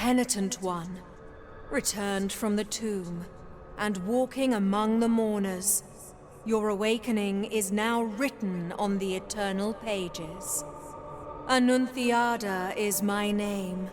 Penitent One, returned from the tomb, and walking among the mourners. Your awakening is now written on the eternal pages. Annunciada is my name,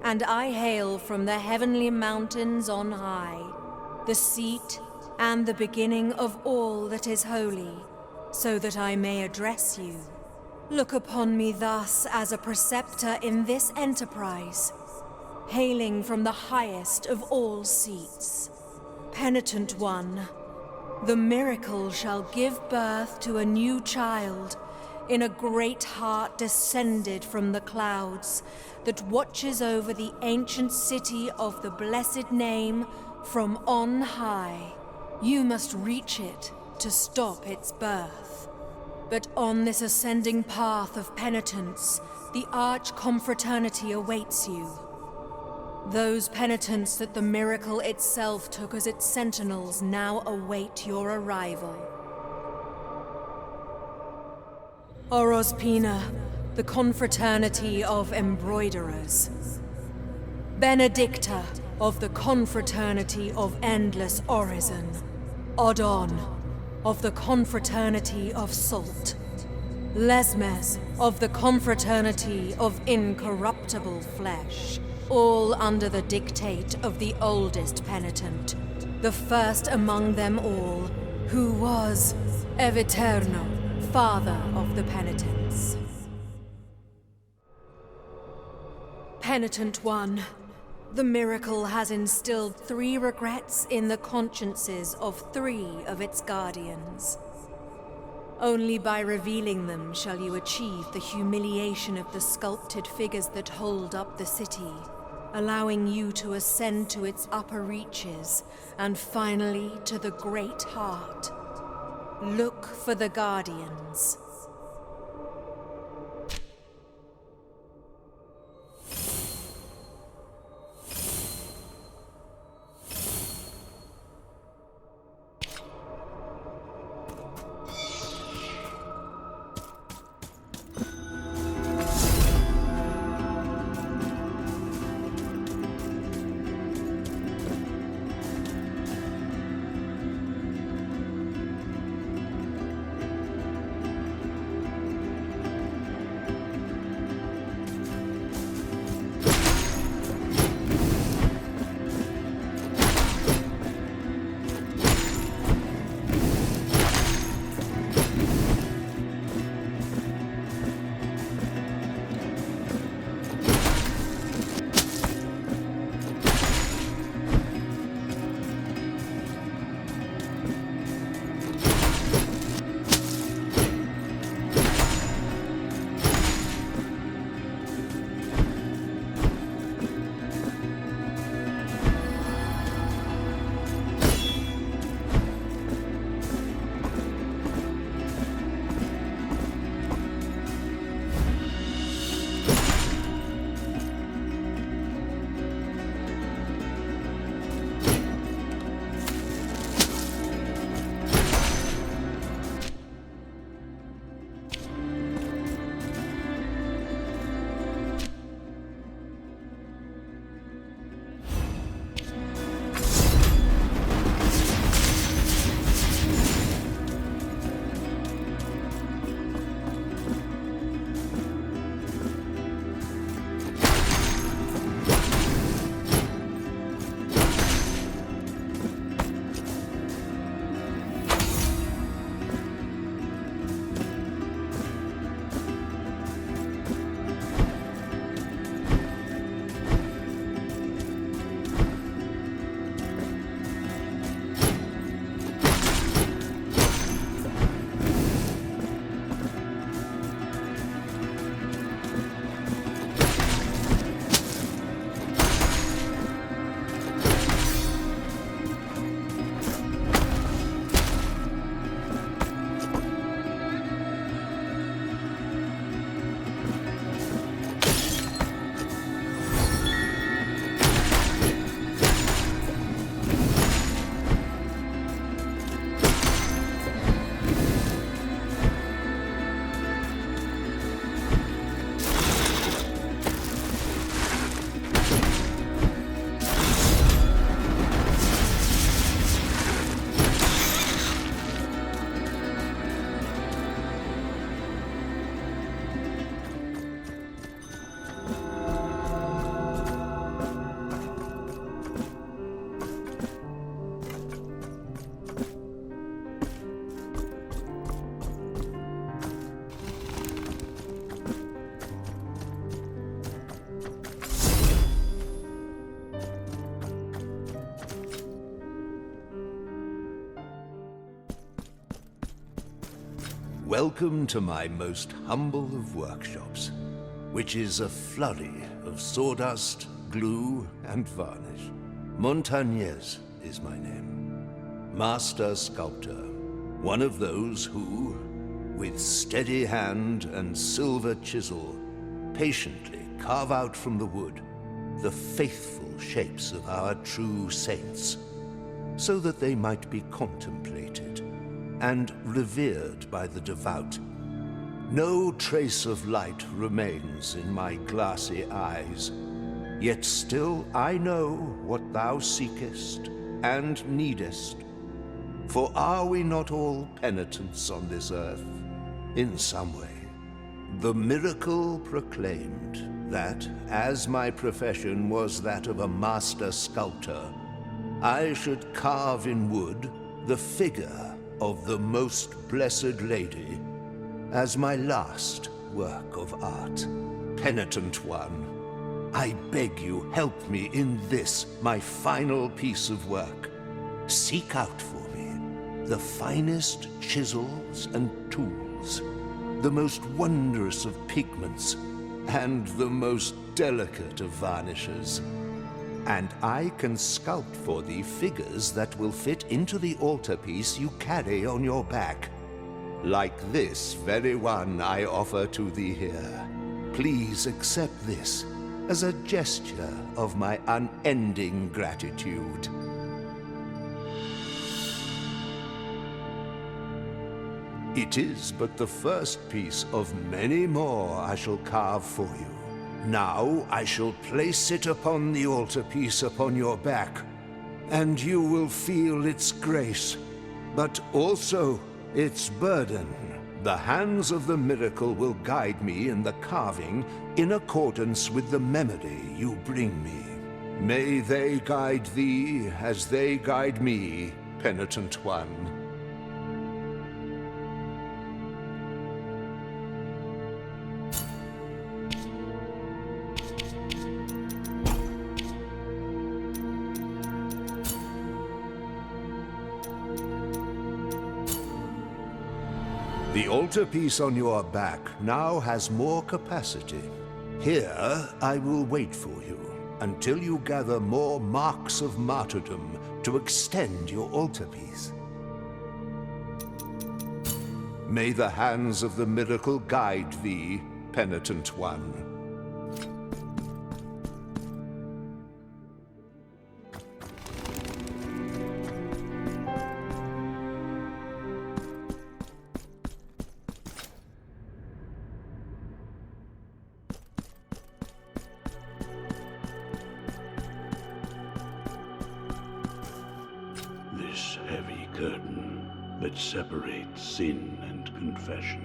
and I hail from the heavenly mountains on high, the seat and the beginning of all that is holy, so that I may address you. Look upon me thus as a preceptor in this enterprise, hailing from the highest of all seats. Penitent One, the miracle shall give birth to a new child in a great heart descended from the clouds that watches over the ancient city of the blessed name from on high. You must reach it to stop its birth. But on this ascending path of penitence, the arch-confraternity awaits you. Those penitents that the miracle itself took as its sentinels now await your arrival. Orospina, the confraternity of embroiderers. Benedicta, of the confraternity of endless orison. Odon, of the confraternity of salt. Lesmes, of the confraternity of incorruptible flesh. All under the dictate of the oldest penitent, the first among them all, who was Eviterno, father of the penitents. Penitent One, the miracle has instilled 3 regrets in the consciences of 3 of its guardians. Only by revealing them shall you achieve the humiliation of the sculpted figures that hold up the city, allowing you to ascend to its upper reaches and finally to the great heart. Look for the guardians. Welcome to my most humble of workshops, which is a flurry of sawdust, glue, and varnish. Montagnez is my name. Master sculptor, one of those who, with steady hand and silver chisel, patiently carve out from the wood the faithful shapes of our true saints, so that they might be contemplated and revered by the devout. No trace of light remains in my glassy eyes, yet still I know what thou seekest and needest. For are we not all penitents on this earth, in some way? The miracle proclaimed that, as my profession was that of a master sculptor, I should carve in wood the figure of the Most Blessed Lady as my last work of art. Penitent One, I beg you, help me in this, my final piece of work. Seek out for me the finest chisels and tools, the most wondrous of pigments, and the most delicate of varnishes. And I can sculpt for thee figures that will fit into the altarpiece you carry on your back. Like this very one I offer to thee here. Please accept this as a gesture of my unending gratitude. It is but the first piece of many more I shall carve for you. Now I shall place it upon the altarpiece upon your back, and you will feel its grace, but also its burden. The hands of the miracle will guide me in the carving in accordance with the memory you bring me. May they guide thee as they guide me, Penitent One. The altarpiece on your back now has more capacity. Here I will wait for you until you gather more marks of martyrdom to extend your altarpiece. May the hands of the miracle guide thee, Penitent One. This heavy curtain that separates sin and confession,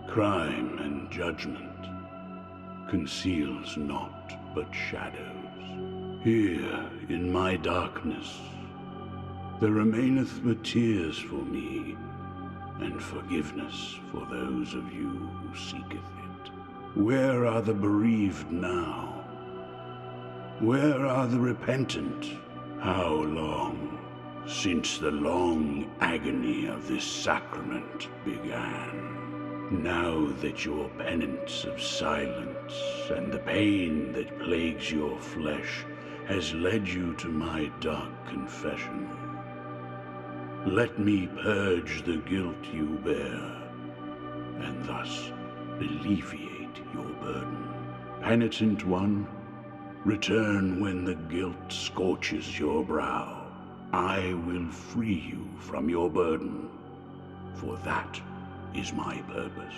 crime and judgment, conceals naught but shadows. Here, in my darkness, there remaineth but tears for me, and forgiveness for those of you who seeketh it. Where are the bereaved now? Where are the repentant? How long since the long agony of this sacrament began? Now that your penance of silence and the pain that plagues your flesh has led you to my dark confessional, let me purge the guilt you bear, and thus alleviate your burden. Penitent One, return when the guilt scorches your brow. I will free you from your burden, for that is my purpose.